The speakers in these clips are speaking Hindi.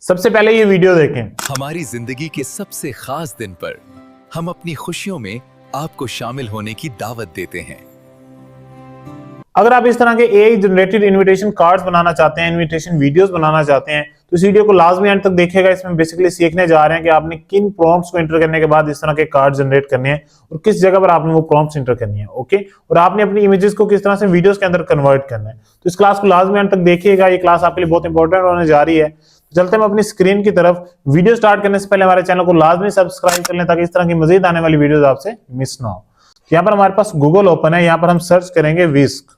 सबसे पहले ये वीडियो देखें। हमारी जिंदगी के सबसे खास दिन पर हम अपनी खुशियों में आपको शामिल होने की दावत देते हैं। अगर आप इस तरह के एआई जनरेटेड इनविटेशन कार्ड्स बनाना चाहते हैं, इनविटेशन वीडियोस बनाना चाहते हैं, तो इस वीडियो को लाजमी एंड तक देखिएगा। इसमें बेसिकली सीखने जा रहे हैं कि आपने किन प्रॉम्प्ट्स को एंटर करने के बाद इस तरह के कार्ड जनरेट करने हैं और किस जगह पर आपने वो प्रॉम्प्ट्स एंटर करनी है। ओके, और आपने अपनी इमेजेस को किस तरह से वीडियोस के अंदर कन्वर्ट करना है। तो इस क्लास को लाजमी एंड तक देखिएगा, ये क्लास आपके लिए बहुत इंपॉर्टेंट होने जा रही है। चलते हैं अपनी स्क्रीन की तरफ। वीडियो स्टार्ट करने से पहले हमारे चैनल को लाजमी सब्सक्राइब कर लें ताकि इस तरह की मजीद आने वाली वीडियोस आपसे मिस ना हो। यहाँ पर हमारे पास गूगल ओपन है, यहाँ पर हम सर्च करेंगे विस्क।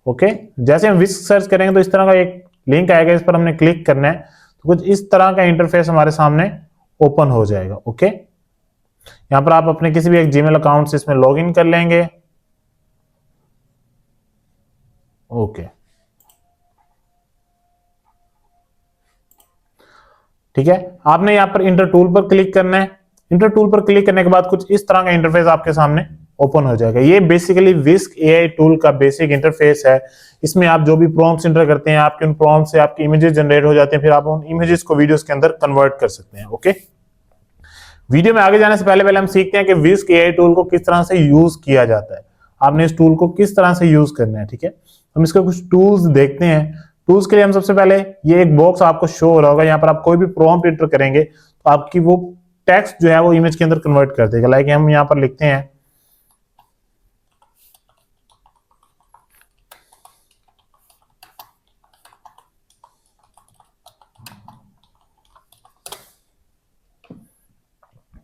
ओके, जैसे हम विस्क सर्च करेंगे तो इस तरह का एक लिंक आएगा, इस पर हमने क्लिक करना है तो कुछ इस तरह का इंटरफेस हमारे सामने ओपन हो जाएगा। ओके, यहां पर आप अपने किसी भी एक जीमेल अकाउंट से इसमें लॉगिन कर लेंगे। ओके, ठीक है, आपने यहां पर इंटर टूल पर क्लिक करना है। इंटर टूल पर क्लिक करने के बाद कुछ इस तरह का इंटरफेस आपके सामने ओपन हो जाएगा। ये बेसिकली विस्क एआई टूल का बेसिक इंटरफेस है। इसमें आप जो भी प्रॉम्प्ट्स एंटर करते हैं, आपके उन प्रॉम्प्ट से आपकी इमेजेस जनरेट हो जाते हैं, फिर आप उन इमेजेस को वीडियोस के अंदर कन्वर्ट कर सकते हैं। ओके, वीडियो में आगे जाने से पहले हम सीखते हैं कि विस्क एआई टूल को किस तरह से यूज किया जाता है। आपने इस टूल को किस तरह से यूज करना है। ठीक है, हम इसके कुछ टूल्स देखते हैं। टूल्स के लिए हम सबसे पहले ये एक बॉक्स आपको शो हो रहा होगा, यहाँ पर आप कोई भी प्रॉम्प्ट एंटर करेंगे तो आपकी वो टेक्स्ट जो है वो इमेज के अंदर कन्वर्ट कर देगा। लाइक हम यहाँ पर लिखते हैं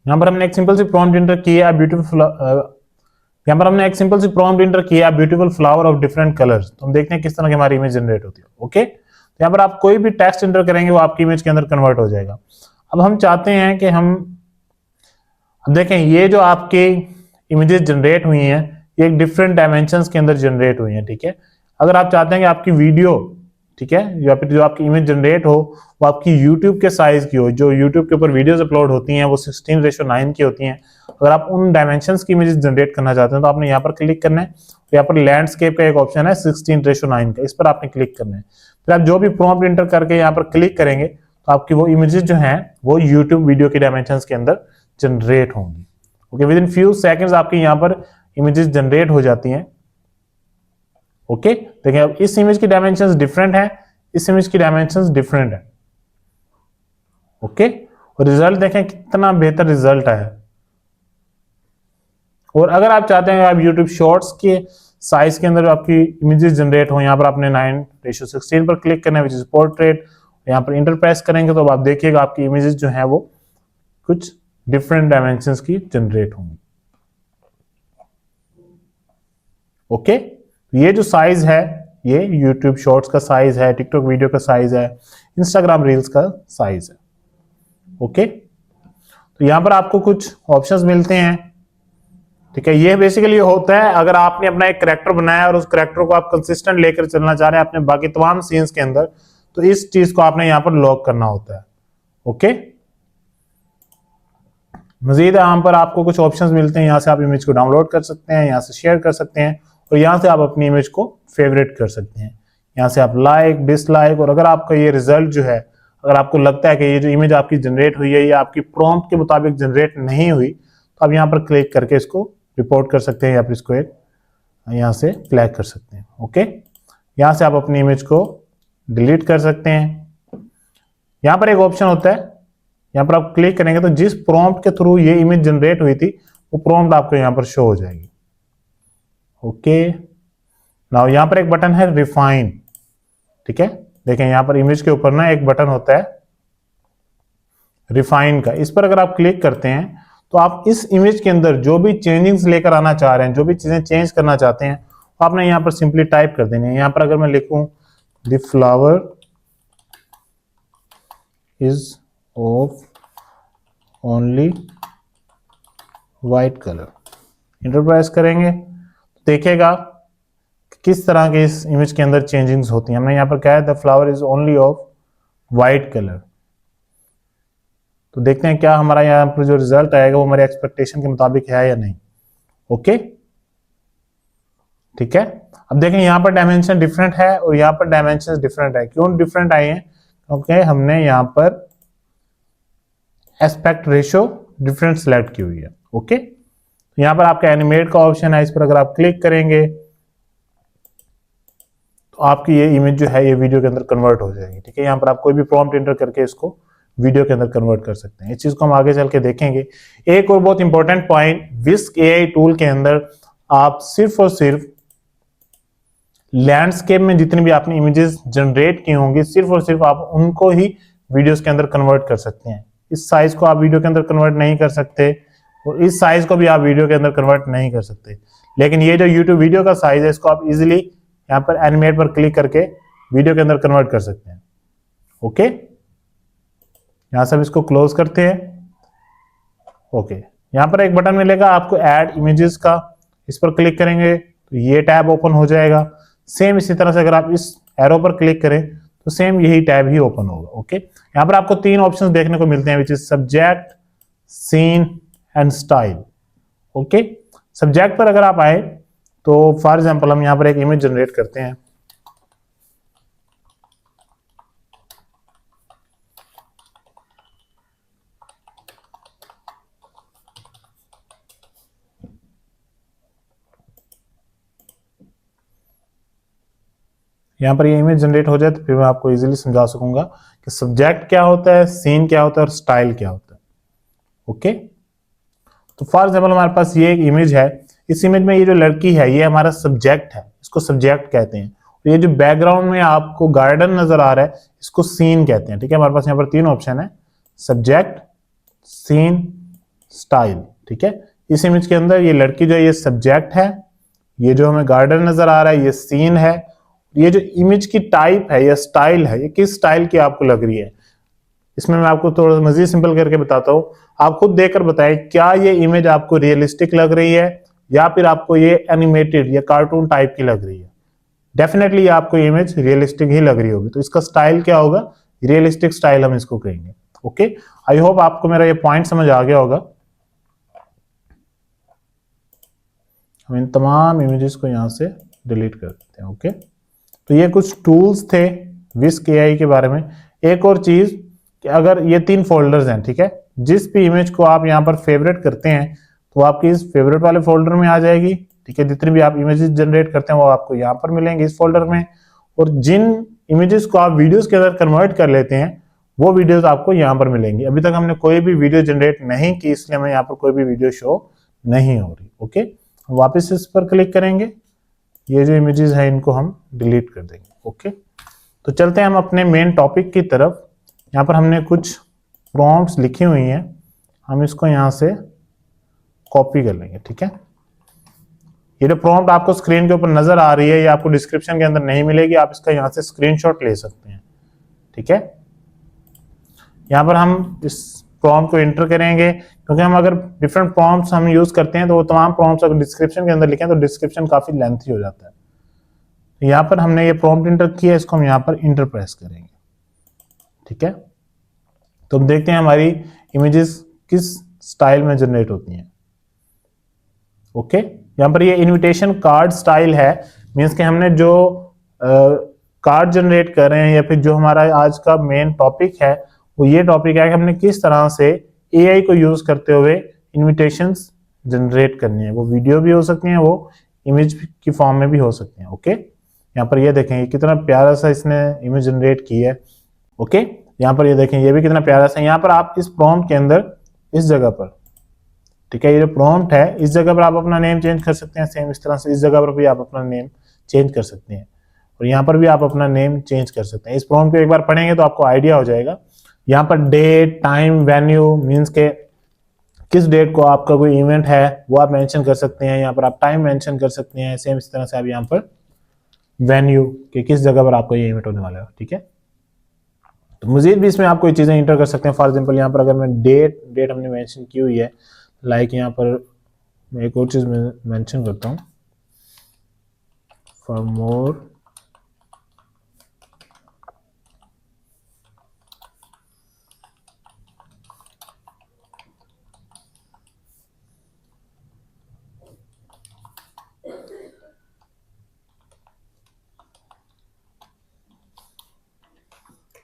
यहाँ पर हमने एक सिंपल सी प्रॉम्प्ट एंटर किया, ब्यूटीफुल। यहाँ पर हमने एक सिंपल सी प्रॉम्प्ट एंटर किया, beautiful flower of different colours. तो हम देखते हैं किस तरह की हमारी इमेज जनरेट होती है। ओके, तो यहाँ पर आप कोई भी टेक्स्ट एंटर करेंगे वो आपकी इमेज के अंदर कन्वर्ट हो जाएगा। अब हम चाहते हैं कि हम देखें ये जो आपके इमेजेस जनरेट हुई हैं ये एक डिफरेंट डायमेंशंस के अंदर जनरेट हुई हैं। ठीक है, अगर आप चाहते हैं कि आपकी वीडियो, ठीक है, या फिर जो आपकी इमेज जनरेट हो वो आपकी YouTube के साइज की हो, जो YouTube के ऊपर वीडियोस अपलोड होती हैं वो 16:9 की होती हैं, अगर आप उन डायमेंशंस की इमेजेस जनरेट करना चाहते हैं तो आपने यहाँ पर क्लिक करना है। तो यहाँ पर लैंडस्केप का एक ऑप्शन है 16:9 का, इस पर आपने क्लिक करना है। फिर आप जो भी प्रॉम्प्ट एंटर करके यहाँ पर क्लिक करेंगे तो आपकी वो इमेजेस जो हैं वो YouTube वीडियो के डायमेंशंस के अंदर जनरेट होंगी। Okay, with in few seconds आपके यहाँ पर इमेजेस जनरेट हो जाती हैं। ओके, देखिए अब इस इमेज की डायमेंशंस डिफरेंट है, इस इमेज की डायमेंशंस डिफरेंट है। ओके, और रिजल्ट देखें कितना बेहतर रिजल्ट आया। और अगर आप चाहते हैं आप YouTube शॉर्ट्स के साइज के अंदर आपकी इमेजेस जनरेट हो, यहाँ पर आपने 9:16 पर क्लिक करना है विच इज पोर्ट्रेट। यहाँ पर इंटर प्रेस करेंगे तो आप देखिएगा आपकी इमेजेस जो है वो कुछ डिफरेंट डायमेंशंस की जनरेट होंगी। ओके, ये जो साइज है ये YouTube शॉर्ट्स का साइज है, टिकटॉक वीडियो का साइज है, इंस्टाग्राम रील्स का साइज है। ओके, तो यहां पर आपको कुछ ऑप्शंस मिलते हैं। ठीक है, ये बेसिकली होता है अगर आपने अपना एक कैरेक्टर बनाया और उस कैरेक्टर को आप कंसिस्टेंट लेकर चलना चाह रहे हैं अपने बाकी तमाम सीन्स के अंदर, तो इस चीज को आपने यहां पर लॉक करना होता है। ओके, मजीद यहाँ पर आपको कुछ ऑप्शंस मिलते हैं, यहाँ से आप इमेज को डाउनलोड कर सकते हैं, यहाँ से शेयर कर सकते हैं और यहाँ से आप अपनी इमेज को फेवरेट कर सकते हैं। यहाँ से आप लाइक, डिसलाइक, और अगर आपका ये रिजल्ट जो है, अगर आपको लगता है कि ये जो इमेज आपकी जनरेट हुई है ये आपकी प्रॉम्प्ट के मुताबिक जनरेट नहीं हुई तो आप यहाँ पर क्लिक करके इसको रिपोर्ट कर सकते हैं या फिर इसको एक यहाँ से फ्लैग कर सकते हैं। ओके, यहाँ से आप अपनी इमेज को डिलीट कर सकते हैं। यहाँ पर एक ऑप्शन होता है, यहाँ पर आप क्लिक करेंगे तो जिस प्रॉम्प्ट के थ्रू ये इमेज जनरेट हुई थी वो प्रॉम्प्ट आपको यहाँ पर शो हो जाएगी। ओके, नाउ यहाँ पर एक बटन है रिफाइन। ठीक है, देखें यहाँ पर इमेज के ऊपर ना एक बटन होता है रिफाइन का, इस पर अगर आप क्लिक करते हैं तो आप इस इमेज के अंदर जो भी चेंजिंग्स लेकर आना चाह रहे हैं, जो भी चीजें चेंज करना चाहते हैं, तो आपने यहाँ पर सिंपली टाइप कर देनी है। यहाँ पर अगर मैं लिखूं the flower is of only white colour, enter press करेंगे तो देखिएगा किस तरह के इस इमेज के अंदर चेंजिंग्स होती हैं। हमने यहाँ पर कहा है the flower is only of white colour. तो देखते हैं क्या हमारा यहाँ पर जो रिजल्ट आएगा वो हमारे एक्सपेक्टेशन के मुताबिक है या नहीं। ओके, ठीक है, अब देखें यहाँ पर डायमेंशन डिफरेंट है और यहाँ पर डायमेंशन डिफरेंट है। क्यों डिफरेंट आए हैं? ओके, हमने यहाँ पर एस्पेक्ट रेशो डिफरेंट सेलेक्ट की हुई है। ओके, यहाँ पर आपका एनिमेट का ऑप्शन है, इस पर अगर आप क्लिक करेंगे तो आपकी ये इमेज जो है ये वीडियो के अंदर कन्वर्ट हो जाएगी। ठीक है, यहाँ पर आप कोई भी प्रॉम्प्ट एंटर करके इसको वीडियो के अंदर कन्वर्ट कर सकते हैं। इस चीज को हम आगे चल के देखेंगे। एक और बहुत इंपॉर्टेंट पॉइंट, विस्क एआई टूल के अंदर आप सिर्फ और सिर्फ लैंडस्केप में जितनी भी आपने इमेजेस जनरेट की होंगी, सिर्फ और सिर्फ आप उनको ही वीडियोस के अंदर कन्वर्ट कर सकते हैं। इस साइज को आप वीडियो के अंदर कन्वर्ट नहीं कर सकते और इस साइज को भी आप वीडियो के अंदर कन्वर्ट नहीं कर सकते। लेकिन ये जो यूट्यूब वीडियो का साइज है, इसको आप इजिली यहाँ पर एनिमेट पर क्लिक करके वीडियो के अंदर कन्वर्ट कर सकते हैं। ओके, यहां से हम इसको क्लोज करते हैं। ओके, यहाँ पर एक बटन मिलेगा आपको ऐड इमेजेस का, इस पर क्लिक करेंगे तो ये टैब ओपन हो जाएगा। सेम इसी तरह से अगर आप इस एरो पर क्लिक करें तो सेम यही टैब ही ओपन होगा। ओके, यहाँ पर आपको 3 ऑप्शंस देखने को मिलते हैं, which is subject, scene and style. Okay, subject पर अगर आप आए तो फॉर एग्जांपल हम यहाँ पर एक इमेज जनरेट करते हैं। यहाँ पर ये इमेज जनरेट हो जाए तो फिर मैं आपको इजीली समझा सकूंगा कि सब्जेक्ट क्या होता है, सीन क्या होता है और स्टाइल क्या होता है। ओके, तो फॉर एग्जांपल हमारे पास ये एक इमेज है। इस इमेज में ये जो लड़की है ये हमारा सब्जेक्ट है, इसको सब्जेक्ट कहते हैं। तो ये जो बैकग्राउंड में आपको गार्डन नजर आ रहा है इसको सीन कहते हैं। ठीक है, हमारे पास यहाँ पर 3 ऑप्शन है, सब्जेक्ट, सीन, स्टाइल। ठीक है, इस इमेज के अंदर ये लड़की जो है ये सब्जेक्ट है, ये जो हमें गार्डन नजर आ रहा है ये सीन है। ये जो इमेज की टाइप है या स्टाइल है, ये किस स्टाइल की आपको लग रही है, इसमें मैं आपको थोड़ा मजीद सिंपल करके बताता हूँ। आप खुद देखकर बताएं क्या ये इमेज आपको रियलिस्टिक लग रही है या फिर आपको ये एनिमेटेड या कार्टून टाइप की लग रही है। डेफिनेटली आपको इमेज रियलिस्टिक ही लग रही होगी, तो इसका स्टाइल क्या होगा, रियलिस्टिक स्टाइल हम इसको कहेंगे। ओके, आई होप आपको मेरा ये पॉइंट समझ आ गया होगा। हम इन तमाम इमेजेस को यहां से डिलीट कर देते हैं। ओके, तो ये कुछ टूल्स थे विस्क एआई के बारे में। एक और चीज कि अगर ये 3 फोल्डर्स हैं, ठीक है, जिस भी इमेज को आप यहाँ पर फेवरेट करते हैं तो आपकी इस फेवरेट वाले फोल्डर में आ जाएगी। ठीक है, जितनी भी आप इमेजेस जनरेट करते हैं वो आपको यहाँ पर मिलेंगे इस फोल्डर में, और जिन इमेजेस को आप वीडियोस के अंदर कन्वर्ट कर लेते हैं वो वीडियोस आपको यहाँ पर मिलेंगी। अभी तक हमने कोई भी वीडियो जनरेट नहीं की, इसलिए हमें यहाँ पर कोई भी वीडियो शो नहीं हो रही। ओके, वापस इस पर क्लिक करेंगे, ये जो इमेजेस हैं इनको हम डिलीट कर देंगे। ओके, तो चलते हैं हम अपने मेन टॉपिक की तरफ। यहाँ पर हमने कुछ प्रॉम्प्ट्स लिखी हुई हैं, हम इसको यहाँ से कॉपी कर लेंगे। ठीक है, ये जो प्रॉम्प्ट आपको स्क्रीन के ऊपर नजर आ रही है ये आपको डिस्क्रिप्शन के अंदर नहीं मिलेगी, आप इसका यहाँ से स्क्रीनशॉट ले सकते हैं। ठीक है, यहाँ पर हम इस प्रॉम्प्ट को एंटर करेंगे, क्योंकि हम अगर डिफरेंट प्रॉम्प्ट्स हम यूज करते हैं तो वो तमाम प्रॉम्प्ट्स अगर डिस्क्रिप्शन के अंदर लिखें तो डिस्क्रिप्शन काफी लेंथी हो जाता है। तो यहाँ पर हमने ये प्रॉम्प्ट इंटर किया, इसको हम यहाँ पर इंटर प्रेस करेंगे। ठीक है, तो हम देखते हैं हमारी इमेजेस किस स्टाइल में जनरेट होती हैं। ओके, यहाँ पर ये इनविटेशन कार्ड स्टाइल है, मींस कि हमने जो कार्ड जनरेट कर रहे हैं या फिर जो हमारा आज का मेन टॉपिक है वो ये टॉपिक है कि हमने किस तरह से एआई को यूज करते हुए इनविटेशंस जनरेट करनी है। वो वीडियो भी हो सकती हैं, वो इमेज की फॉर्म में भी हो सकती हैं। ओके, यहाँ पर ये देखें कितना प्यारा सा इसने इमेज जनरेट की है। ओके, यहाँ पर ये देखें ये भी कितना प्यारा सा। यहाँ पर आप इस प्रॉम्प्ट के अंदर इस जगह पर, ठीक है, ये जो प्रॉम्प्ट है इस जगह पर आप अपना नेम चेंज कर सकते हैं। सेम इस तरह से इस जगह पर भी आप अपना नेम चेंज कर सकते हैं और यहाँ पर भी आप अपना नेम चेंज कर सकते हैं। इस प्रॉम्प्ट को एक बार पढ़ेंगे तो आपको आइडिया हो जाएगा। यहाँ पर डेट, टाइम, वेन्यू मीन्स के किस डेट को आपका कोई इवेंट है वो आप मेंशन कर सकते हैं। यहाँ पर आप टाइम मेंशन कर सकते हैं। सेम इस तरह से आप यहाँ पर वेन्यू कि किस जगह पर आपका ये इवेंट होने वाला है। ठीक है, तो मजीद भी इसमें आप कोई चीजें इंटर कर सकते हैं। फॉर एग्जांपल यहाँ पर अगर मैं डेट हमने मेंशन की हुई है, लाइक यहाँ पर मैं एक और चीज मेंशन करता हूँ, फॉर मोर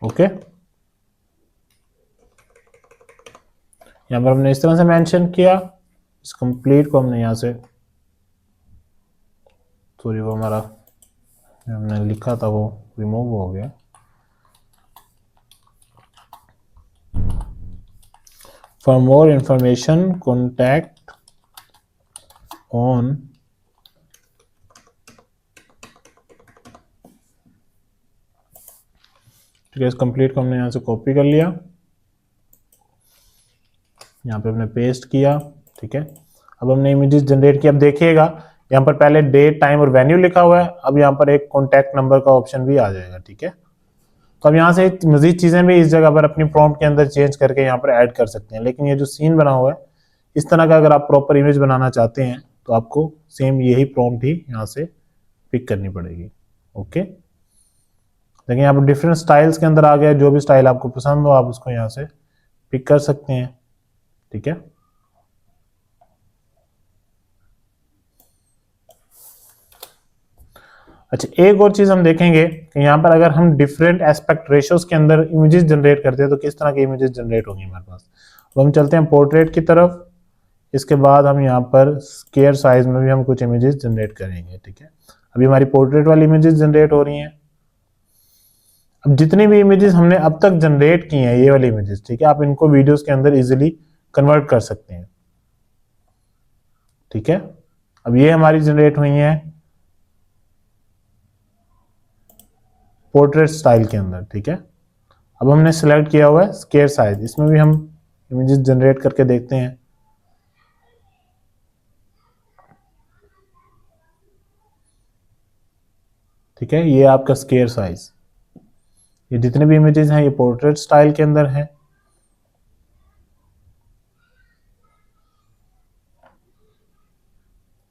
ओके, यहाँ पर हमने इस तरह से मेंशन किया, इस कंप्लीट को हमने यहाँ से, सॉरी वो हमारा हमने लिखा था वो रिमूव हो गया। For more information contact on ठीक है। इस कंप्लीट को हमने यहाँ से कॉपी कर लिया, यहाँ पे हमने पेस्ट किया, ठीक है। अब हमने इमेजेस जनरेट किया। अब देखिएगा यहाँ पर पहले डेट, टाइम और वेन्यू लिखा हुआ है, अब यहाँ पर एक कॉन्टैक्ट नंबर का ऑप्शन भी आ जाएगा, ठीक है। तो अब यहाँ से मजीद चीज़ें भी इस जगह पर अपनी प्रॉम्प्ट के अंदर चेंज करके यहाँ पर ऐड कर सकते हैं। लेकिन ये जो सीन बना हुआ है इस तरह का, अगर आप प्रॉपर इमेज बनाना चाहते हैं तो आपको सेम यही प्रॉम्प्ट ही यहाँ से पिक करनी पड़ेगी। ओके, देखिए यहाँ पर डिफरेंट स्टाइल्स के अंदर आ गया, जो भी स्टाइल आपको पसंद हो आप उसको यहाँ से पिक कर सकते हैं, ठीक है। अच्छा, एक और चीज हम देखेंगे कि यहाँ पर अगर हम डिफरेंट एस्पेक्ट रेशियोज के अंदर इमेजेस जनरेट करते हैं तो किस तरह की इमेजेस जनरेट होंगी हमारे पास। तो हम चलते हैं पोर्ट्रेट की तरफ, इसके बाद हम यहाँ पर स्क्वायर साइज में भी हम कुछ इमेजेस जनरेट करेंगे, ठीक है। अभी हमारी पोर्ट्रेट वाली इमेजेस जनरेट हो रही हैं। अब जितनी भी इमेजेस हमने अब तक जनरेट की हैं, ये वाली इमेजेस, ठीक है, आप इनको वीडियोस के अंदर इजीली कन्वर्ट कर सकते हैं, ठीक है। अब ये हमारी जनरेट हुई हैं पोर्ट्रेट स्टाइल के अंदर, ठीक है। अब हमने सेलेक्ट किया हुआ है स्क्वायर साइज, इसमें भी हम इमेजेस जनरेट करके देखते हैं। ठीक है, ये आपका स्क्वायर साइज, ये जितने भी इमेजेस हैं ये पोर्ट्रेट स्टाइल के अंदर हैं।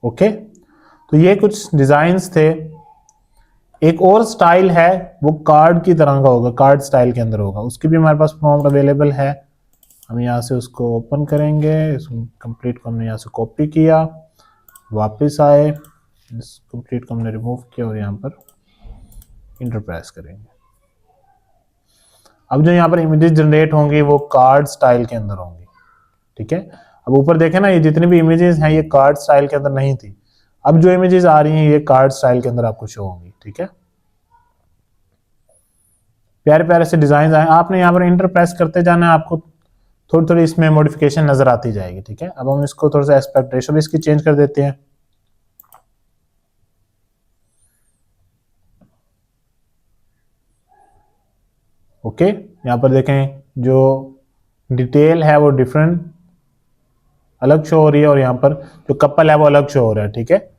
ओके, तो ये कुछ डिजाइन्स थे। एक और स्टाइल है वो कार्ड की तरह का होगा, कार्ड स्टाइल के अंदर होगा, उसकी भी हमारे पास प्रॉम्प्ट अवेलेबल है। हम यहाँ से उसको ओपन करेंगे, इस कंप्लीट को हमने यहाँ से कॉपी किया, वापस आए, इस कंप्लीट को हमने रिमूव किया और यहाँ पर इंटर प्रेस करेंगे। अब जो यहाँ पर इमेजेस जनरेट होंगी वो कार्ड स्टाइल के अंदर होंगी, ठीक है। अब ऊपर देखें ना, ये जितनी भी इमेजेस हैं ये कार्ड स्टाइल के अंदर नहीं थी, अब जो इमेजेस आ रही हैं ये कार्ड स्टाइल के अंदर आपको शो होंगी, ठीक है। प्यारे प्यारे से डिजाइन आए, आपने यहाँ पर इंटर प्रेस करते जाना है, आपको थोड़ी थोड़ी इसमें मॉडिफिकेशन नजर आती जाएगी, ठीक है। अब हम इसको थोड़ा सा एस्पेक्ट रेशियो भी इसकी चेंज कर देते हैं। ओके, यहाँ पर देखें जो डिटेल है वो डिफरेंट अलग शो हो रही है और यहाँ पर जो कपल है वो अलग शो हो रहा है, ठीक है।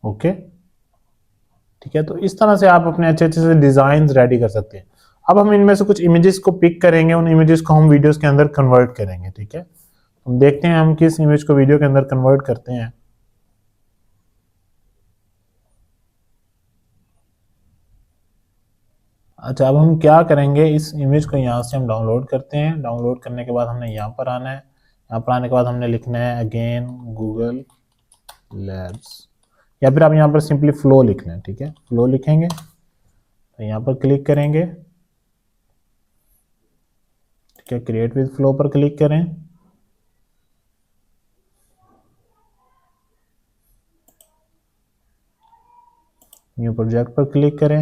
ओके, ठीक है, तो इस तरह से आप अपने अच्छे अच्छे से डिजाइन रेडी कर सकते हैं। अब हम इनमें से कुछ इमेजेस को पिक करेंगे, उन इमेजेस को हम वीडियोस के अंदर कन्वर्ट करेंगे, ठीक है। हम देखते हैं हम किस इमेज को वीडियो के अंदर कन्वर्ट करते हैं। अच्छा, अब हम क्या करेंगे, इस इमेज को यहाँ से हम डाउनलोड करते हैं। डाउनलोड करने के बाद हमने यहाँ पर आना है, यहाँ पर आने के बाद हमने लिखना है अगेन गूगल लैब्स, या फिर आप यहाँ पर सिंपली फ्लो लिख लें, ठीक है। फ्लो लिखेंगे तो यहाँ पर क्लिक करेंगे, ठीक है, क्रिएट विद फ्लो पर क्लिक करें। न्यू प्रोजेक्ट पर क्लिक करें,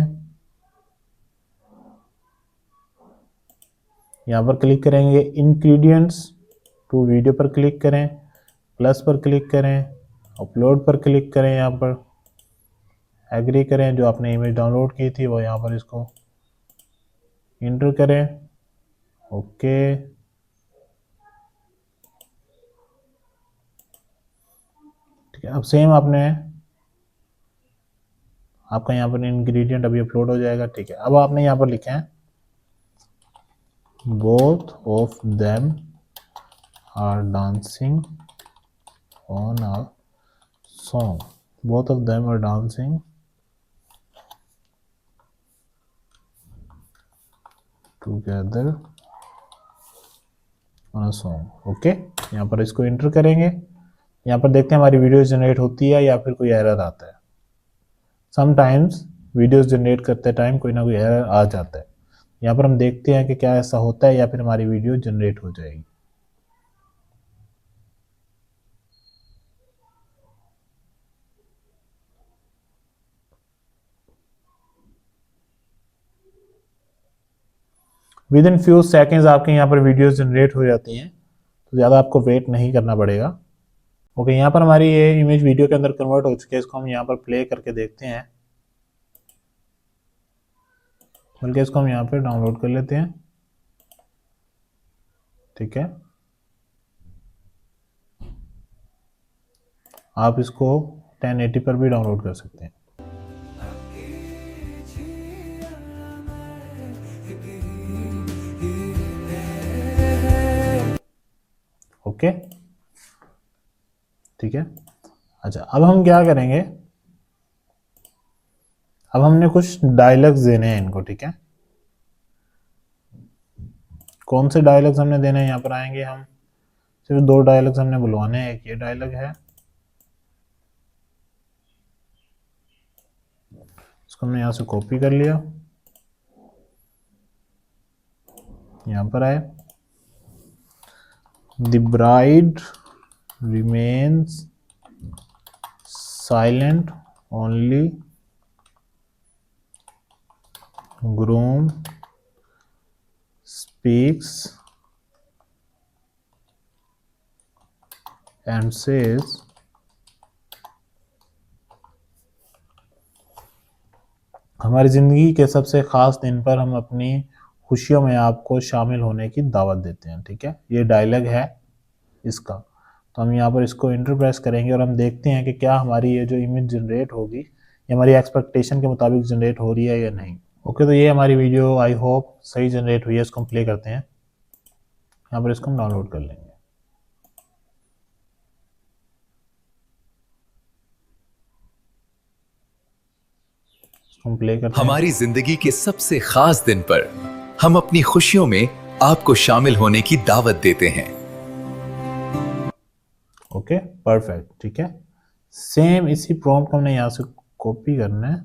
यहाँ पर क्लिक करेंगे इंग्रेडिएंट्स टू वीडियो पर क्लिक करें, प्लस पर क्लिक करें, अपलोड पर क्लिक करें, यहाँ पर एग्री करें, जो आपने इमेज डाउनलोड की थी वो यहाँ पर इसको इंटर करें। ओके, ठीक है, अब सेम आपने आपका यहाँ पर इंग्रेडिएंट अभी अपलोड हो जाएगा, ठीक है। अब आपने यहाँ पर लिखा है both of them are dancing on a song, both of them are dancing together on a song. Okay, यहाँ पर इसको एंटर करेंगे। यहाँ पर देखते हैं हमारी वीडियो जनरेट होती है या फिर कोई एरर आता है। समटाइम्स वीडियोस जनरेट करते टाइम कोई ना कोई एरर आ जाता है। यहाँ पर हम देखते हैं कि क्या ऐसा होता है या फिर हमारी वीडियो जनरेट हो जाएगी। विद इन फ्यू सेकेंड्स आपके यहाँ पर वीडियोस जनरेट हो जाती हैं, तो ज़्यादा आपको वेट नहीं करना पड़ेगा। ओके, यहाँ पर हमारी ये इमेज वीडियो के अंदर कन्वर्ट हो चुकी है। इसको हम यहाँ पर प्ले करके देखते हैं, बल्कि इसको हम यहाँ पर डाउनलोड कर लेते हैं। ठीक है, आप इसको 1080 पर भी डाउनलोड कर सकते हैं। ओके, ठीक है। अच्छा, अब हम क्या करेंगे, अब हमने कुछ डायलॉग्स देने हैं इनको। ठीक है, कौन से डायलॉग्स हमने देने हैं, यहाँ पर आएंगे हम, सिर्फ 2 डायलॉग्स हमने बुलवाने हैं। एक ये डायलॉग है, इसको हमने यहाँ से कॉपी कर लिया, यहाँ पर आए, the bride remains silent only groom speaks and says हमारी ज़िंदगी के सबसे ख़ास दिन पर हम अपनी खुशियों में आपको शामिल होने की दावत देते हैं। ठीक है, ये डायलॉग है इसका। तो हम यहाँ पर इसको इंटर प्रेस करेंगे और हम देखते हैं कि क्या हमारी ये जो इमेज जनरेट होगी ये हमारी एक्सपेक्टेशन के मुताबिक जनरेट हो रही है या नहीं। ओके, तो ये हमारी वीडियो आई होप सही जनरेट हुई है। इसको हम प्ले करते हैं, यहाँ पर इसको हम डाउनलोड कर लेंगे। इसको हम प्ले करते हैं। हमारी जिंदगी के सबसे खास दिन पर हम अपनी खुशियों में आपको शामिल होने की दावत देते हैं। Okay, perfect. ठीक है, सेम इसी प्रॉम्प्ट को हमने यहाँ से कॉपी करना है,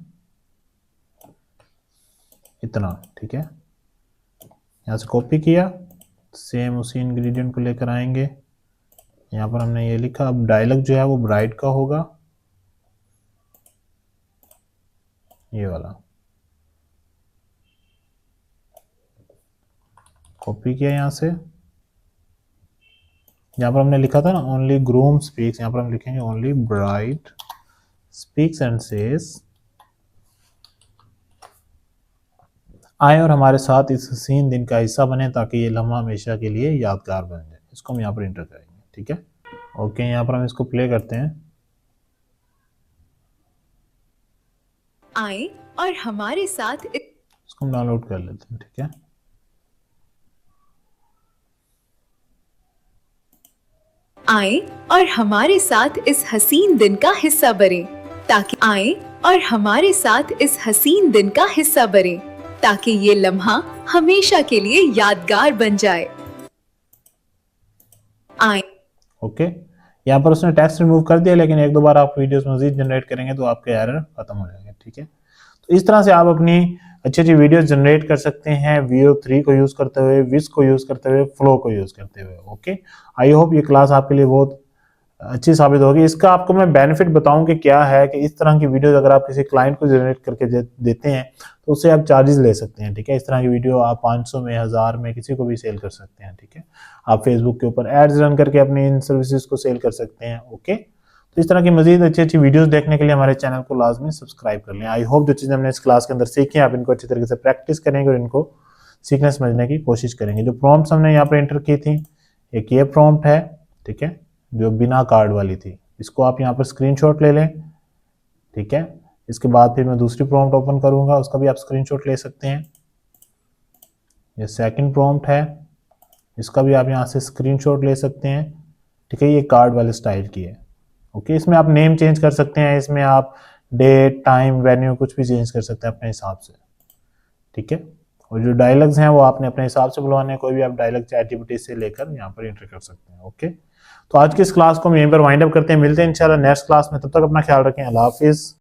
इतना। ठीक है, यहाँ से कॉपी किया, सेम उसी इंग्रेडिएंट को लेकर आएंगे। यहाँ पर हमने ये लिखा, अब डायलॉग जो है वो ब्राइड का होगा, ये वाला। कॉपी किया यहाँ से, यहाँ पर हमने लिखा था ना ओनली ग्रूम स्पीक्स, यहाँ पर हम लिखेंगे only bride speaks and says आए और हमारे साथ इस हसीन दिन का हिस्सा बने ताकि ये लम्हा हमेशा के लिए यादगार बन जाए। इसको हम यहाँ पर इंटर करेंगे। ठीक है, ओके, यहाँ पर हम इसको प्ले करते हैं। आए और हमारे साथ इसको हम डाउनलोड कर लेते हैं। ठीक है, आए और हमारे साथ इस हसीन दिन का हिस्सा बने ताकि आए और हमारे साथ इस हसीन दिन का हिस्सा बने ताकि ये लम्हा हमेशा के लिए यादगार बन जाए। आए। ओके, यहाँ पर उसने टेक्स्ट रिमूव कर दिया, लेकिन 1-2 बार आप वीडियोस मजीद जनरेट करेंगे तो आपके एरर खत्म हो जाएंगे। ठीक है, तो इस तरह से आप अपनी अच्छी अच्छी वीडियोस जनरेट कर सकते हैं VO3 को यूज़ करते हुए, विज को यूज़ करते हुए, फ्लो को यूज़ करते हुए। ओके, आई होप ये क्लास आपके लिए बहुत अच्छी साबित होगी। इसका आपको मैं बेनिफिट बताऊं कि क्या है, कि इस तरह की वीडियोस अगर आप किसी क्लाइंट को जनरेट करके देते हैं तो उससे आप चार्जेस ले सकते हैं। ठीक है, इस तरह की वीडियो आप 500 में, 1000 में किसी को भी सेल कर सकते हैं। ठीक है, आप फेसबुक के ऊपर एड्स रन करके अपनी इन सर्विसेज को सेल कर सकते हैं। ओके, तो इस तरह की मजीद अच्छी अच्छी वीडियोस देखने के लिए हमारे चैनल को लाजमी सब्सक्राइब कर लें। आई होप जो चीज़ें हमने इस क्लास के अंदर सीखी हैं आप इनको अच्छी तरीके से प्रैक्टिस करेंगे और इनको सीखने समझने की कोशिश करेंगे। जो प्रॉम्प्ट्स हमने यहाँ पर एंटर की थी, एक ये प्रॉम्प्ट है, ठीक है, जो बिना कार्ड वाली थी, इसको आप यहाँ पर स्क्रीनशॉट ले लें। ठीक है, इसके बाद फिर मैं दूसरी प्रॉम्प्ट ओपन करूँगा, उसका भी आप स्क्रीनशॉट ले सकते हैं। ये सेकंड प्रॉम्प्ट है, इसका भी आप यहाँ से स्क्रीनशॉट ले सकते हैं। ठीक है, ये कार्ड वाले स्टाइल की है। ओके, इसमें आप नेम चेंज कर सकते हैं, इसमें आप डेट, टाइम, वेन्यू कुछ भी चेंज कर सकते हैं अपने हिसाब से। ठीक है, और जो डायलॉग्स हैं वो आपने अपने हिसाब से बुलवाने हैं, कोई भी आप डायलॉग चैटजीपीटी से लेकर यहाँ पर एंटर कर सकते हैं। ओके, तो आज की इस क्लास को हम यहीं पर वाइंड अप करते हैं, मिलते हैं इंशाल्लाह नेक्स्ट क्लास में, तब तक अपना ख्याल रखें, अल्लाह हाफिज़।